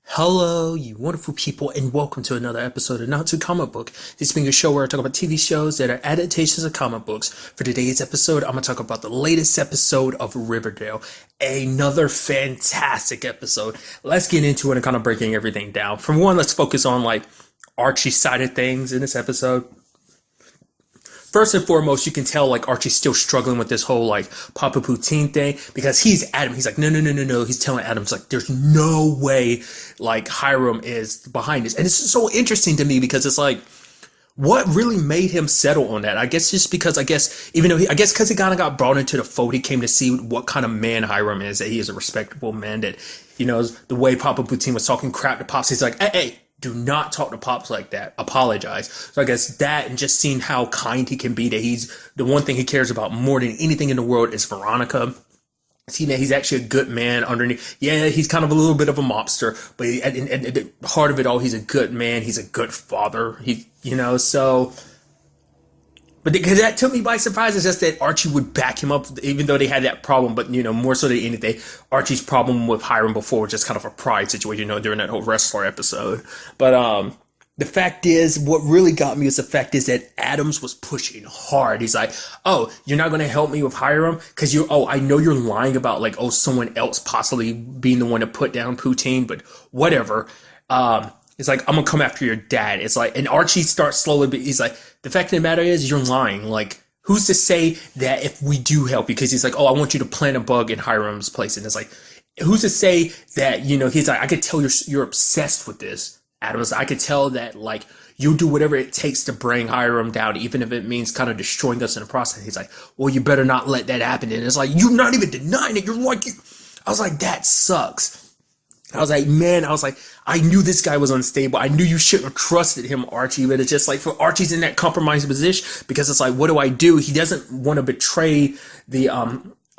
Hello, you wonderful people, and welcome to another episode of Not Too Comic Book. This being a show where I talk about TV shows that are adaptations of comic books. For today's episode, I'm going to talk about the latest episode of Riverdale. Another fantastic episode. Let's get into it and kind of breaking everything down. For one, let's focus on Archie's side of things in this episode. First and foremost, you can tell Archie's still struggling with this whole Papa Poutine thing because he's Adam. He's like, no. He's telling Adams there's no way Hiram is behind this. And it's so interesting to me because it's what really made him settle on that? I guess just because even though because he kind of got brought into the fold, he came to see what kind of man Hiram is, that he is a respectable man, that, the way Papa Poutine was talking crap to Pops, he's like, hey, do not talk to Pops like that. Apologize. So I guess that, and just seeing how kind he can be, that he's the one thing he cares about more than anything in the world is Veronica. Seeing that he's actually a good man underneath. Yeah, he's kind of a little bit of a mobster, but at the heart of it all, he's a good man. He's a good father. But because that took me by surprise, it's just that Archie would back him up, even though they had that problem. But, more so than anything, Archie's problem with Hiram before was just kind of a pride situation, during that whole wrestler episode. But the fact is, what really got me is the fact is that Adams was pushing hard. He's like, oh, you're not going to help me with Hiram? Because I know you're lying about, someone else possibly being the one to put down Poutine, but whatever. It's like, I'm gonna come after your dad. It's like, and Archie starts slowly, but he's like, the fact of the matter is, you're lying. Who's to say that if we do help you? Because he's like, oh, I want you to plant a bug in Hiram's place. And it's like, who's to say that, he's like, I could tell you're obsessed with this, Adams. I could tell that, you'll do whatever it takes to bring Hiram down, even if it means kind of destroying us in the process. He's like, well, you better not let that happen. And it's like, you're not even denying it. I was like, that sucks. I was like, man, I knew this guy was unstable. I knew you shouldn't have trusted him, Archie. But it's just for Archie's in that compromised position because it's like, what do I do? He doesn't want to betray the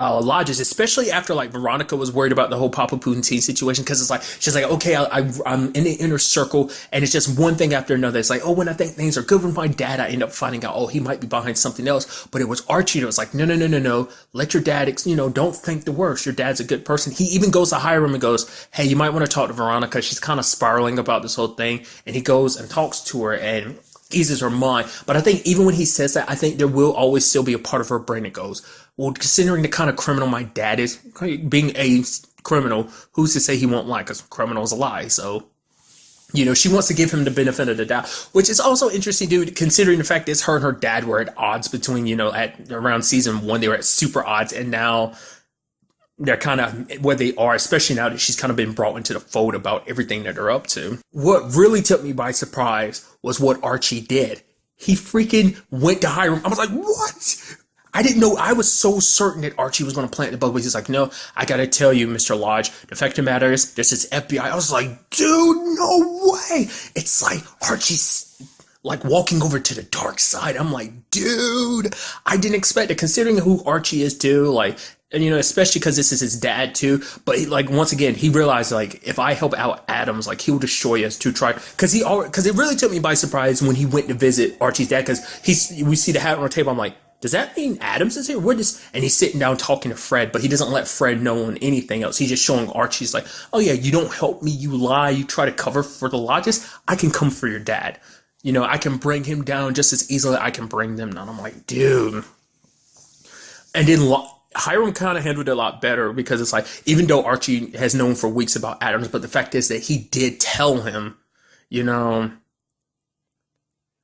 lodges, especially after Veronica was worried about the whole Papa Poutine situation, because it's like she's like, okay, I'm in the inner circle, and it's just one thing after another. It's like, oh, when I think things are good with my dad, I end up finding out, oh, he might be behind something else. But it was Archie that was like, no, let your dad, don't think the worst. Your dad's a good person. He even goes to Hiram and goes, hey, you might want to talk to Veronica. She's kind of spiraling about this whole thing, and he goes and talks to her and eases her mind. But I think even when he says that, I think there will always still be a part of her brain that goes, well, considering the kind of criminal my dad is, being a criminal, who's to say he won't like us? Criminal is a lie. So, she wants to give him the benefit of the doubt, which is also interesting, dude, considering the fact that her and her dad were at odds between, at around season 1, they were at super odds, and now they're kind of where they are, especially now that she's kind of been brought into the fold about everything that they're up to. What really took me by surprise was what Archie did. He freaking went to Hiram. I was like, what? I didn't know. I was so certain that Archie was going to plant the bug, but he's like, no, I got to tell you, Mr. Lodge, the fact of the matter is, this is FBI. I was like, dude, no way. It's like Archie's walking over to the dark side. I'm like, dude, I didn't expect it, considering who Archie is too. And especially because this is his dad too. But once again, he realized if I help out Adams, he'll destroy us to try. Because it really took me by surprise when he went to visit Archie's dad. Because we see the hat on the table. I'm like, does that mean Adams is here? And he's sitting down talking to Fred, but he doesn't let Fred know on anything else. He's just showing Archie, he's like, oh yeah, you don't help me, you lie, you try to cover for the lodges. I can come for your dad. I can bring him down just as easily as I can bring them down. I'm like, dude. And then Hiram kind of handled it a lot better, because it's like, even though Archie has known for weeks about Adams, but the fact is that he did tell him,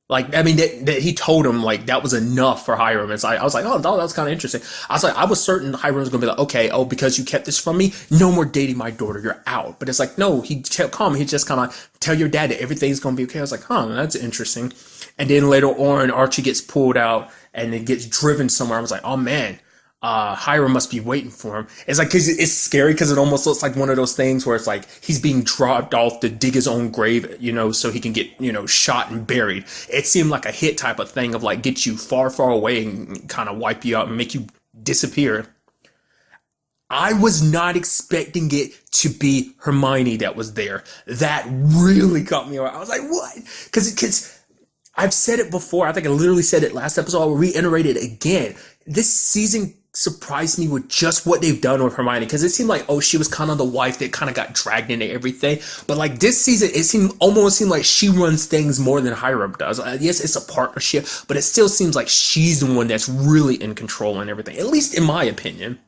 that he told him that was enough for Hiram. It's I was like, oh, that was kind of interesting. I was certain Hiram was going to be like, okay, oh, because you kept this from me, no more dating my daughter, you're out. But it's like, no, he kept calm. He just kind of tell your dad that everything's going to be okay. I was like, huh, that's interesting. And then later on, Archie gets pulled out and then gets driven somewhere. I was like, oh man, Hiram must be waiting for him. It's cause it's scary, because it almost looks like one of those things where it's he's being dropped off to dig his own grave, so he can get, shot and buried. It seemed like a hit type of thing of get you far, far away and kind of wipe you out and make you disappear. I was not expecting it to be Hermione that was there. That really caught me off. I was like, what? Because I've said it before. I think I literally said it last episode. I'll reiterate it again. This season surprised me with just what they've done with Hermione, because it seemed like, oh, she was kind of the wife that kind of got dragged into everything. But like this season, almost seemed like she runs things more than Hiram does. Yes, it's a partnership, but it still seems like she's the one that's really in control and everything, at least in my opinion.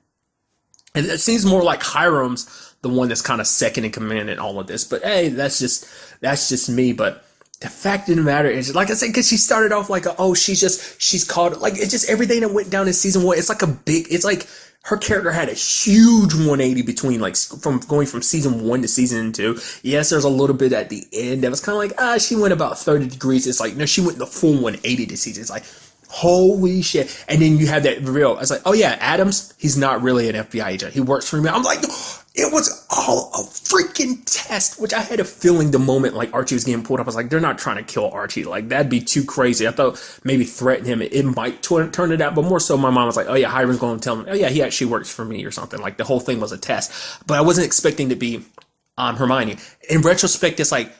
And it seems more like Hiram's the one that's kind of second in command in all of this. But hey, that's just me. But the fact of the matter is, like I said, because she started off like, she's called, like, it's just everything that went down in season 1. It's like her character had a huge 180 between, like, from going from season 1 to season 2. Yes, there's a little bit at the end that was kind of like, she went about 30 degrees. It's like, no, she went the full 180 this season. It's like, holy shit. And then you have that reveal. It's like, oh yeah, Adams, he's not really an FBI agent. He works for me. I'm like, it was all a freaking test, which I had a feeling the moment like Archie was getting pulled up. I was like, they're not trying to kill Archie. Like, that'd be too crazy. I thought maybe threaten him. It might turn it out, but more so my mom was like, oh yeah, Hiram's going to tell him, oh yeah, he actually works for me or something. Like, the whole thing was a test. But I wasn't expecting to be Hermione. In retrospect, it's like,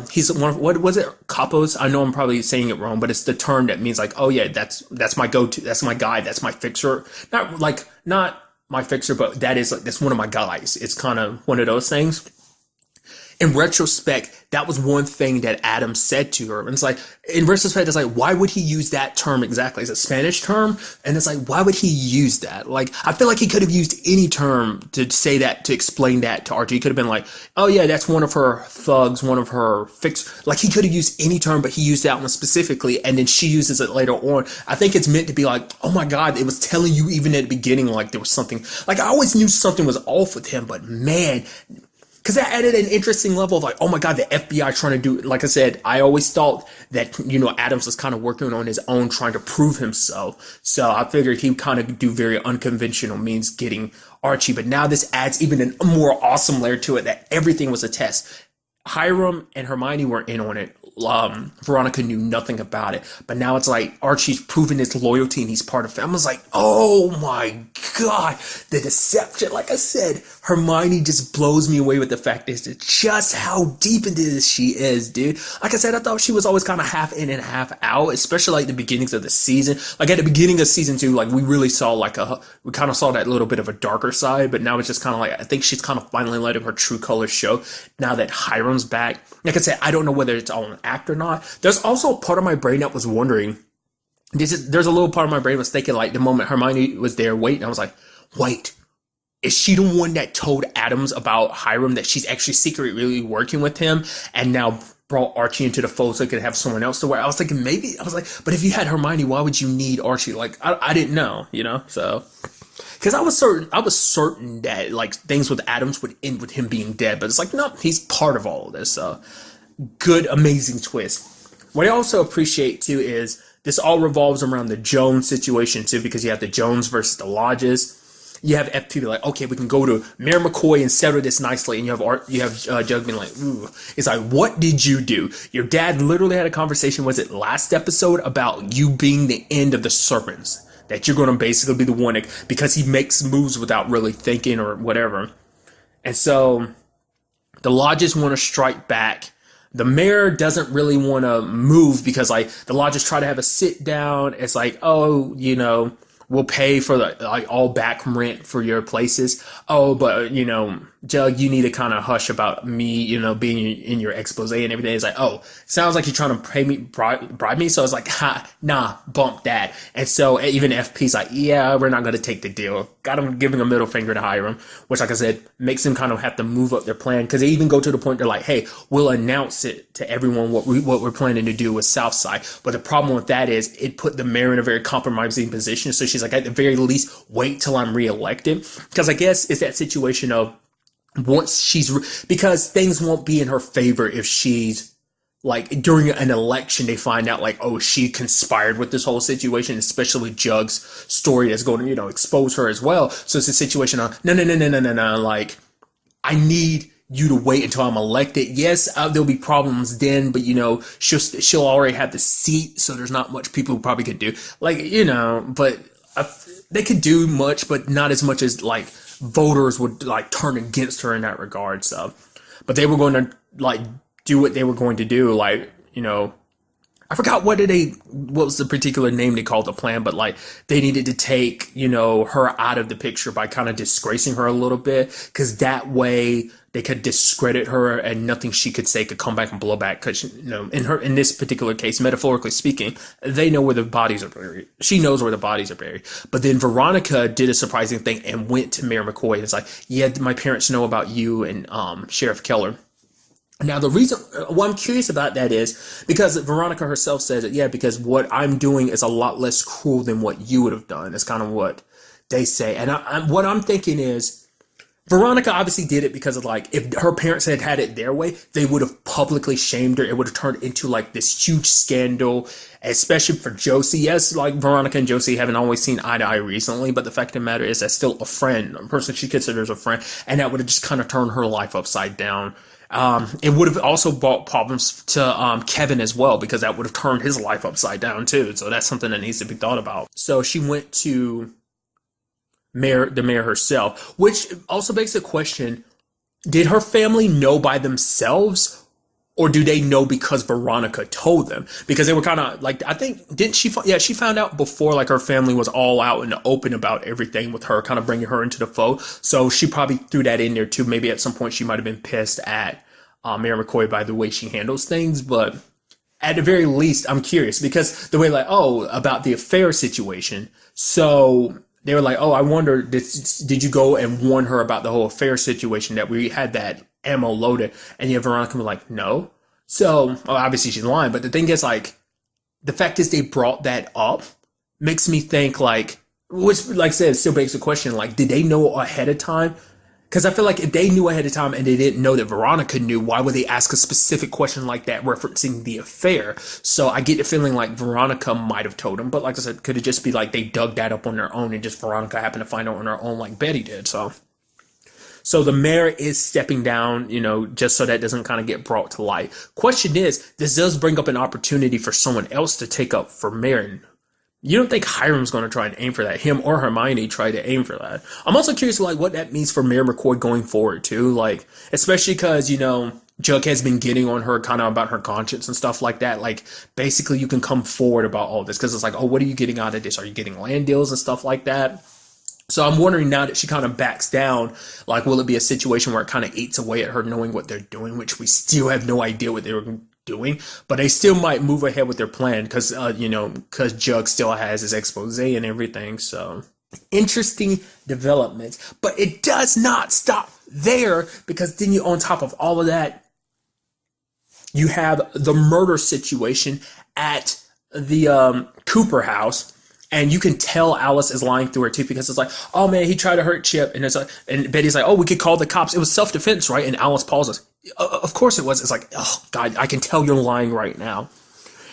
he's one of, what was it? Capos? I know I'm probably saying it wrong, but it's the term that means like, oh yeah, that's my go-to, that's my guy, that's my fixer. Not my fixer, but that's one of my guys. It's kind of one of those things. In retrospect, that was one thing that Adam said to her. And it's like, in retrospect, it's like, why would he use that term exactly? It's a Spanish term. And it's like, why would he use that? Like, I feel like he could have used any term to say that, to explain that to Archie. He could have been like, oh yeah, that's one of her thugs, one of her like, he could have used any term, but he used that one specifically. And then she uses it later on. I think it's meant to be like, oh my God, it was telling you even at the beginning, like there was something, like I always knew something was off with him, but man, because that added an interesting level of like, oh my God, the FBI trying to do, like I said, I always thought that, Adams was kind of working on his own, trying to prove himself. So I figured he'd kind of do very unconventional means getting Archie. But now this adds even a more awesome layer to it, that everything was a test. Hiram and Hermione were in on it. Veronica knew nothing about it, but now it's like Archie's proven his loyalty and he's part of it. I was like, oh my God, the deception. Like I said, Hermione just blows me away with the fact is just how deep into this she is, dude. Like I said, I thought she was always kind of half in and half out, especially like the beginnings of the season. Like at the beginning of season 2, like we really saw we kind of saw that little bit of a darker side, but now it's just kind of like, I think she's kind of finally letting her true colors show now that Hiram's back. Like I said, I don't know whether it's all an act or not. There's also a part of my brain that was wondering, there's a little part of my brain was thinking like the moment Hermione was there waiting, I was like, wait, is she the one that told Adams about Hiram, that she's actually secretly working with him and now brought Archie into the fold so he could have someone else to wear? I was thinking maybe, I was like, but if you had Hermione, why would you need Archie? Like, I didn't know, so. Because I was certain that like things with Adams would end with him being dead, but it's like, no, he's part of all of this. So good, amazing twist. What I also appreciate too is this all revolves around the Jones situation too, because you have the Jones versus the Lodges. You have FP like, okay, we can go to Mayor McCoy and settle this nicely, and you have Jug being like, ooh. It's like, what did you do? Your dad literally had a conversation, was it last episode, about you being the end of the serpents? That you're going to basically be the one because he makes moves without really thinking or whatever. And so the Lodges want to strike back. The mayor doesn't really want to move because like the Lodges try to have a sit down. It's like, oh, we'll pay for the all back rent for your places. Oh, but Jug, you need to kind of hush about me, being in your expose and everything. It's like, oh, sounds like you're trying to pay me, bribe me. So I was like, nah, bump that. And so even FP's like, yeah, we're not going to take the deal. Got him giving a middle finger to Hiram, which, like I said, makes him kind of have to move up their plan. Because they even go to the point they're like, hey, we'll announce it to everyone what we're planning to do with Southside. But the problem with that is it put the mayor in a very compromising position. So she's like, at the very least, wait till I'm reelected. Because I guess it's that situation of, because things won't be in her favor if she's like during an election they find out like, oh, she conspired with this whole situation, especially with Jug's story that's going to expose her as well. So it's a situation of no, like I need you to wait until I'm elected. Yes, there'll be problems then, but she'll already have the seat, so there's not much people who probably could do but they could do much, but not as much as like voters would like turn against her in that regard. So, but they were going to like do what they were going to do. Like, I forgot what was the particular name they called the plan, but like they needed to take, her out of the picture by kind of disgracing her a little bit, because that way they could discredit her and nothing she could say could come back and blow back. Because, in this particular case, metaphorically speaking, they know where the bodies are buried. She knows where the bodies are buried. But then Veronica did a surprising thing and went to Mayor McCoy and it's like, yeah, my parents know about you and Sheriff Keller. Now, the reason why I'm curious about that is because Veronica herself says it, yeah, because what I'm doing is a lot less cruel than what you would have done. That's kind of what they say. And what I'm thinking is, Veronica obviously did it because of like, if her parents had had it their way, they would have publicly shamed her. It would have turned into like this huge scandal, especially for Josie. Yes, like Veronica and Josie haven't always seen eye to eye recently, but the fact of the matter is that's still a friend, a person she considers a friend. And that would have just kind of turned her life upside down. It would have also brought problems to Kevin as well, because that would have turned his life upside down too. So that's something that needs to be thought about. So she went to the mayor herself, which also begs the question, did her family know by themselves, or do they know because Veronica told them? Because they were kind of like, I think, didn't she? Yeah, she found out before, like her family was all out in the open about everything with her, kind of bringing her into the fold. So she probably threw that in there too. Maybe at some point she might have been pissed at Mayor McCoy by the way she handles things. But at the very least, I'm curious because the way like, about the affair situation. So they were like, I wonder, did you go and warn her about the whole affair situation that we had that ammo loaded? And yet Veronica was like, no. So obviously she's lying. But the thing is, like, the fact is they brought that up makes me think like, which like I said, still begs the question, like, did they know ahead of time? Because I feel like if they knew ahead of time and they didn't know that Veronica knew, why would they ask a specific question like that referencing the affair? So I get the feeling like Veronica might have told them. But like I said, could it just be like they dug that up on their own and just Veronica happened to find out on her own like Betty did? So the mayor is stepping down, just so that doesn't kind of get brought to light. Question is, this does bring up an opportunity for someone else to take up for mayor. You don't think Hiram's going to try and aim for that? Him or Hermione try to aim for that. I'm also curious, like, what that means for Mayor McCoy going forward, too. Like, especially because, Jughead has been getting on her kind of about her conscience and stuff like that. Like, basically, you can come forward about all this because it's like, what are you getting out of this? Are you getting land deals and stuff like that? So I'm wondering now that she kind of backs down, like, will it be a situation where it kind of eats away at her knowing what they're doing, which we still have no idea what they were doing, but they still might move ahead with their plan because, because Jug still has his expose and everything. So interesting developments, but it does not stop there because then on top of all of that, you have the murder situation at the Cooper house. And you can tell Alice is lying through her teeth because it's like, oh man, he tried to hurt Chip. And it's like, and Betty's like, we could call the cops. It was self-defense, right? And Alice pauses. Of course it was. It's like, oh God, I can tell you're lying right now.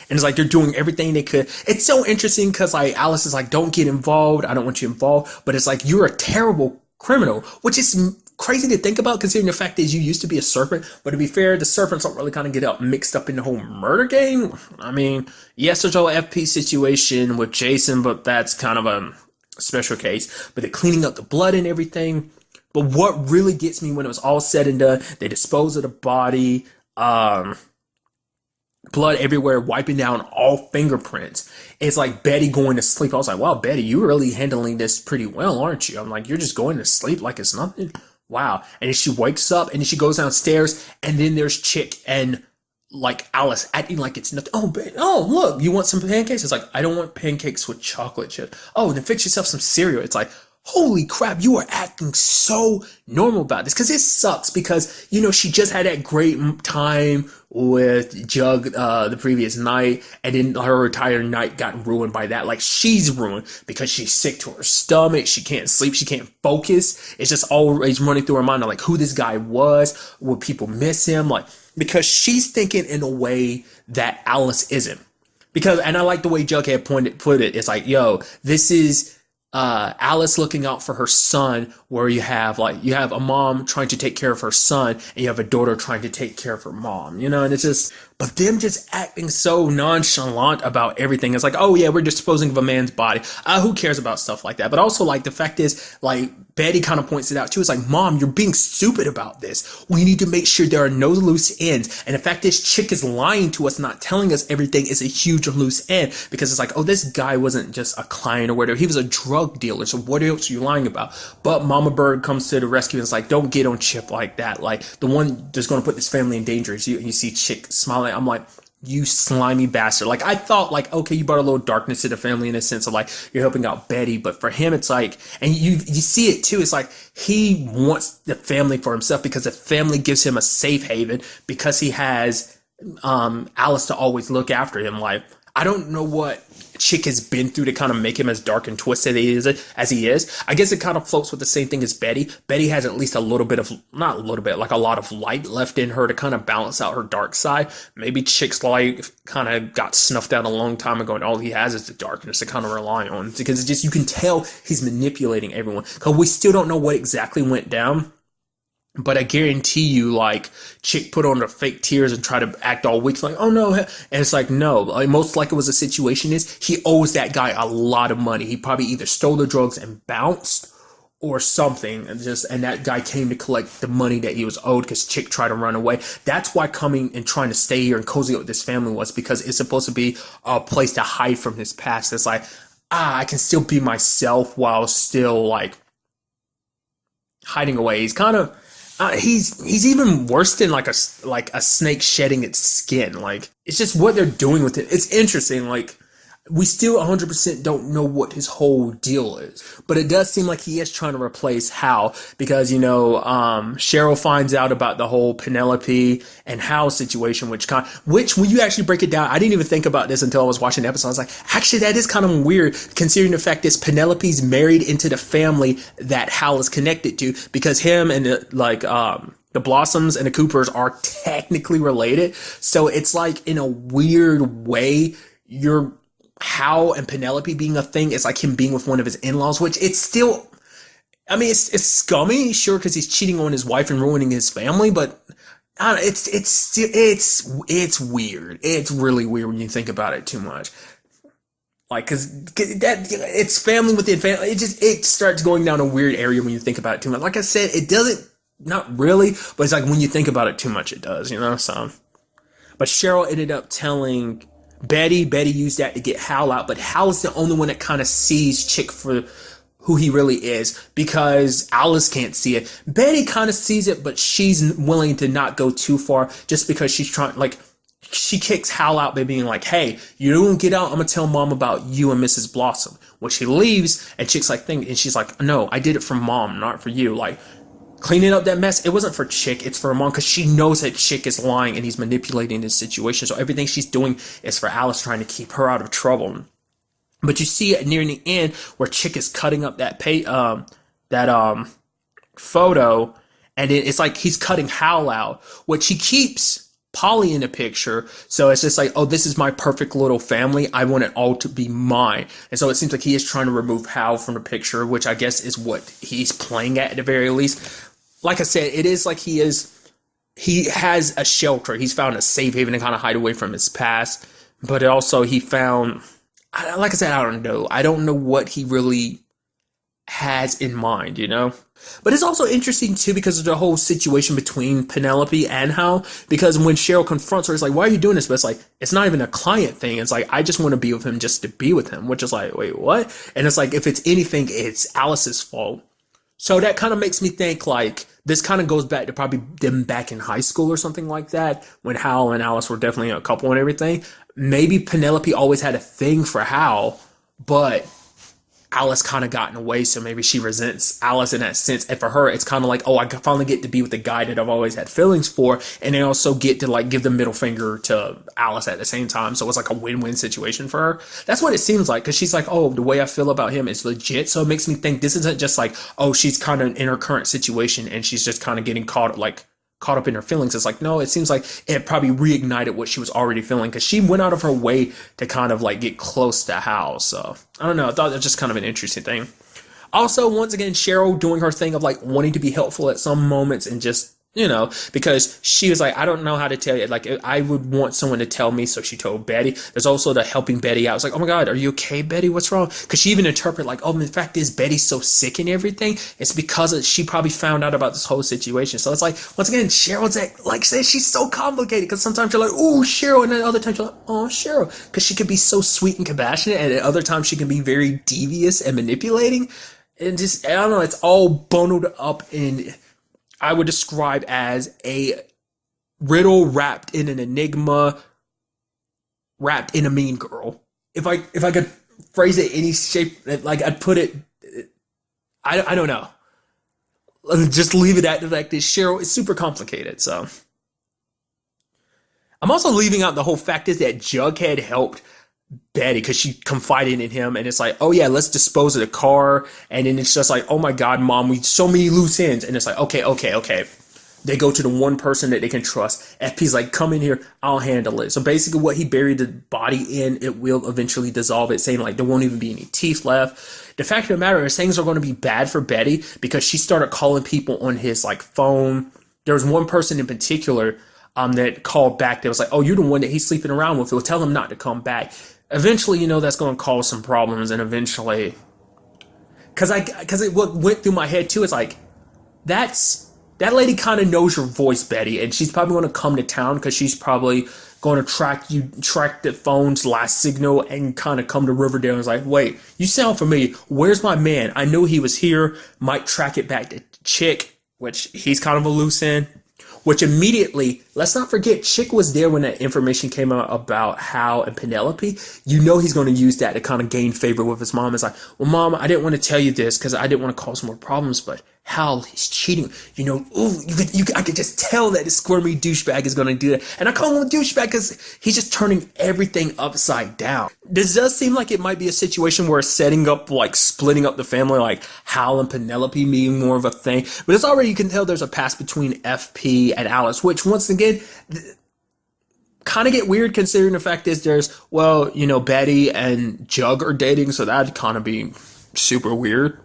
And it's like, they're doing everything they could. It's so interesting because like Alice is like, don't get involved. I don't want you involved. But it's like, you're a terrible criminal, which is crazy to think about considering the fact that you used to be a serpent. But to be fair, the serpents don't really kind of get mixed up in the whole murder game. I mean, yes, there's a whole FP situation with Jason, but that's kind of a special case. But they're cleaning up the blood and everything. But what really gets me when it was all said and done, they dispose of the body, blood everywhere, wiping down all fingerprints. It's like Betty going to sleep. I was like, wow, Betty, you're really handling this pretty well, aren't you? I'm like, you're just going to sleep like it's nothing. Wow. And then she wakes up and then she goes downstairs and then there's Chick and like Alice acting like it's nothing. Oh, look, you want some pancakes? It's like, I don't want pancakes with chocolate chip. Oh, then fix yourself some cereal. It's like, holy crap, you are acting so normal about this. Because it sucks because, she just had that great time with Jug the previous night. And then her entire night got ruined by that. Like, she's ruined because she's sick to her stomach. She can't sleep. She can't focus. It's just always running through her mind of, like, who this guy was. Would people miss him? Like, because she's thinking in a way that Alice isn't. Because, and I like the way Jughead put it. It's like, this is Alice looking out for her son, where you have a mom trying to take care of her son and you have a daughter trying to take care of her mom, and it's just, but them just acting so nonchalant about everything. It's like, oh yeah, we're disposing of a man's body. Who cares about stuff like that? But also, like, the fact is, like, Betty kind of points it out too. It's like, Mom, you're being stupid about this. We need to make sure there are no loose ends. And the fact this chick is lying to us, not telling us everything, is a huge loose end, because it's like, oh, this guy wasn't just a client or whatever. He was a drug dealer. So what else are you lying about? But Mama Bird comes to the rescue and is like, don't get on Chip like that. Like, the one that's going to put this family in danger is you. And you see Chick smiling. I'm like, you slimy bastard. Like, I thought, like, okay, you brought a little darkness to the family in a sense of like you're helping out Betty, but for him it's like, and you see it too, it's like he wants the family for himself because the family gives him a safe haven because he has Alice to always look after him. Like, I don't know what Chick has been through to kind of make him as dark and twisted as he is. I guess it kind of floats with the same thing as Betty. Betty has at least a little bit of, not a little bit, like a lot of light left in her to kind of balance out her dark side. Maybe Chick's light kind of got snuffed out a long time ago and all he has is the darkness to kind of rely on, because it's just, you can tell he's manipulating everyone, because we still don't know what exactly went down. But I guarantee you, like, Chick put on the fake tears and try to act all weak, like, oh no. And it's like, no, like, most likely was the situation is he owes that guy a lot of money. He probably either stole the drugs and bounced or something. And that guy came to collect the money that he was owed because Chick tried to run away. That's why coming and trying to stay here and cozy up with this family was, because it's supposed to be a place to hide from his past. It's like, I can still be myself while still, like, hiding away. He's kind of, he's even worse than like a snake shedding its skin. Like, it's just what they're doing with it. It's interesting. Like, we still 100% don't know what his whole deal is, but it does seem like he is trying to replace Hal, because, you know, Cheryl finds out about the whole Penelope and Hal situation, which when you actually break it down, I didn't even think about this until I was watching the episode. I was like, actually, that is kind of weird, considering the fact that Penelope's married into the family that Hal is connected to, because him and the Blossoms and the Coopers are technically related. So it's like, in a weird way, Hal and Penelope being a thing, it's like him being with one of his in-laws, which it's still, I mean, it's scummy, sure, because he's cheating on his wife and ruining his family, but I don't know, it's weird. It's really weird when you think about it too much. Like, cause that, it's family within family. It starts going down a weird area when you think about it too much. Like I said, it doesn't, not really, but it's like when you think about it too much, it does, you know, so. But Cheryl ended up telling Betty used that to get Hal out, but Hal's the only one that kind of sees Chick for who he really is, because Alice can't see it. Betty kind of sees it, but she's willing to not go too far, just because she's trying, like, she kicks Hal out by being like, hey, you don't get out, I'm gonna tell Mom about you and Mrs. Blossom. When she leaves, and Chick's like, and she's like, no, I did it for Mom, not for you. Like, cleaning up that mess, it wasn't for Chick, it's for Mom, because she knows that Chick is lying and he's manipulating this situation. So everything she's doing is for Alice, trying to keep her out of trouble. But you see it near the end where Chick is cutting up that photo, and it's like he's cutting Hal out, which he keeps Polly in the picture. So it's just like, oh, this is my perfect little family. I want it all to be mine. And so it seems like he is trying to remove Hal from the picture, which I guess is what he's playing at the very least. Like I said, it is like he has a shelter. He's found a safe haven to kind of hide away from his past. But also he found, like I said, I don't know what he really has in mind, you know? But it's also interesting too, because of the whole situation between Penelope and Hal, because when Cheryl confronts her, it's like, why are you doing this? But it's like, it's not even a client thing. It's like, I just want to be with him just to be with him, which is like, wait, what? And it's like, if it's anything, it's Alice's fault. So that kind of makes me think, like, this kind of goes back to probably them back in high school or something like that, when Hal and Alice were definitely a couple and everything. Maybe Penelope always had a thing for Hal, but Alice kind of got in the way, so maybe she resents Alice in that sense. And for her, it's kind of like, oh, I finally get to be with the guy that I've always had feelings for, and they also get to, like, give the middle finger to Alice at the same time. So it's like a win-win situation for her. That's what it seems like, because she's like, oh, the way I feel about him is legit. So it makes me think this isn't just like, oh, she's kind of in her current situation and she's just kind of getting caught up in her feelings. It's like, no, it seems like it probably reignited what she was already feeling, because she went out of her way to kind of like get close to Hal. So I don't know, I thought that was just kind of an interesting thing. Also, once again, Cheryl doing her thing of like wanting to be helpful at some moments and just because she was like, I don't know how to tell you. Like, I would want someone to tell me, so she told Betty. There's also the helping Betty out. It's like, oh my God, are you okay, Betty? What's wrong? Because she even interpreted like, oh, the fact is Betty's so sick and everything. It's because she probably found out about this whole situation. So it's like, once again, Cheryl's like I said, she's so complicated because sometimes you're like, oh, Cheryl, and then other times you're like, oh, Cheryl, because she can be so sweet and compassionate, and at other times she can be very devious and manipulating. And just, I don't know, it's all bundled up in, I would describe as a riddle wrapped in an enigma, wrapped in a mean girl. If I could phrase it any shape, like I'd put it, I don't know. Just leave it at the fact that Cheryl is super complicated. So I'm also leaving out the whole fact is that Jughead helped Betty because she confided in him, and it's like, oh yeah, let's dispose of the car, and then it's just like, oh my God, Mom, we so many loose ends, and it's like, okay. They go to the one person that they can trust. FP's like, come in here, I'll handle it. So basically what he buried the body in, it will eventually dissolve it, saying like there won't even be any teeth left. The fact of the matter is things are going to be bad for Betty because she started calling people on his like phone. There was one person in particular that called back that was like, oh, you're the one that he's sleeping around with. We'll tell him not to come back. Eventually, that's going to cause some problems, and eventually, because what went through my head too is like, that lady kind of knows your voice, Betty, and she's probably going to come to town because she's probably going to track the phone's last signal and kind of come to Riverdale and is like, wait, you sound familiar. Where's my man? I know he was here. Might track it back to Chick, which he's kind of a loose end. Which immediately, let's not forget, Chick was there when that information came out about Hal and Penelope. He's going to use that to kind of gain favor with his mom. It's like, well, Mom, I didn't want to tell you this because I didn't want to cause more problems, but Hal, he's cheating. I could just tell that this squirmy douchebag is going to do that. And I call him a douchebag because he's just turning everything upside down. This does seem like it might be a situation where setting up, like splitting up the family, like Hal and Penelope being more of a thing. But it's already, you can tell there's a past between FP and Alice, which once again, kind of get weird considering the fact is there's, Betty and Jug are dating. So that'd kind of be super weird.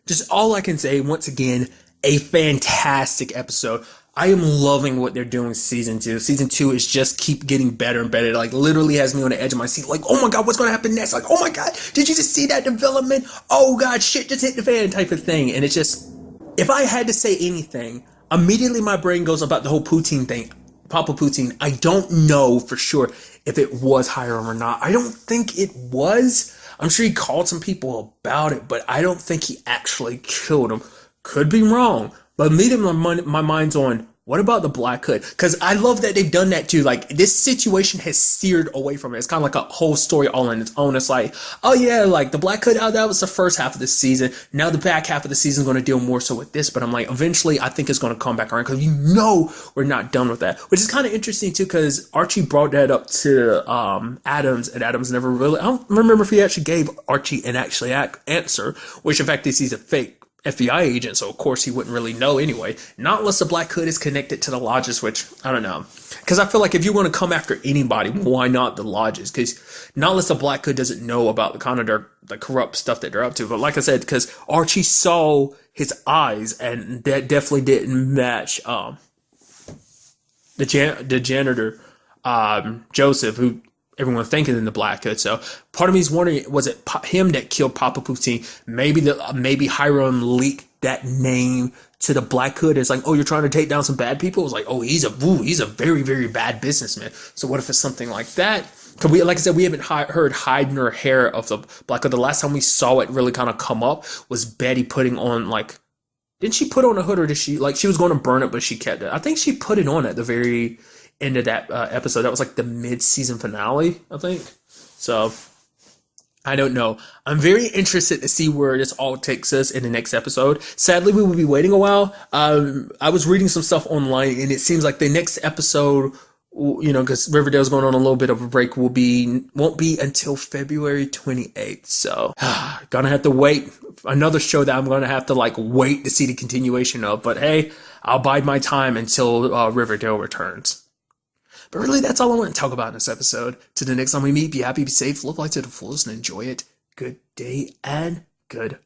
Just all I can say, once again, a fantastic episode. I am loving what they're doing season 2. Season 2 is just keep getting better and better. Like, literally has me on the edge of my seat. Like, oh my God, what's going to happen next? Like, oh my God, did you just see that development? Oh God, shit just hit the fan type of thing. And it's just, if I had to say anything, immediately my brain goes about the whole Poutine thing. Papa Poutine. I don't know for sure if it was Hiram or not. I don't think it was. I'm sure he called some people about it, but I don't think he actually killed him. Could be wrong, but immediately my mind's on, what about the Black Hood? Because I love that they've done that too. Like, this situation has steered away from it. It's kind of like a whole story all on its own. It's like, oh yeah, like the Black Hood, that was the first half of the season. Now the back half of the season is going to deal more so with this. But I'm like, eventually I think it's going to come back around because we're not done with that. Which is kind of interesting too, because Archie brought that up to Adams, and Adams never really, I don't remember if he actually gave Archie an actually answer, which in fact is he's a fake FBI agent, so of course he wouldn't really know anyway. Not unless the Black Hood is connected to the lodges, which I don't know. Because I feel like if you want to come after anybody, why not the lodges? Because not unless the Black Hood doesn't know about the kind of the corrupt stuff that they're up to. But like I said, because Archie saw his eyes, and that definitely didn't match the janitor Joseph, who everyone thinking in the Black Hood. So part of me is wondering, was it him that killed Papa Poutine? Maybe Hiram leaked that name to the Black Hood. It's like, oh, you're trying to take down some bad people. It's like, oh, he's a very, very bad businessman. So what if it's something like that? Because like I said, we haven't heard hide nor hair of the Black Hood. The last time we saw it really kind of come up was Betty putting on, like, didn't she put on a hood, or did she, like, she was going to burn it, but she kept it. I think she put it on at the very end of that episode. That was like the mid-season finale, I think. So I don't know. I'm very interested to see where this all takes us in the next episode. Sadly, we will be waiting a while. I was reading some stuff online, and it seems like the next episode, because Riverdale's going on a little bit of a break, won't be until February 28th. So gonna have to wait. Another show that I'm gonna have to wait to see the continuation of. But hey, I'll bide my time until Riverdale returns. But really, that's all I want to talk about in this episode. Till the next time we meet, be happy, be safe, live life to the fullest, and enjoy it. Good day and good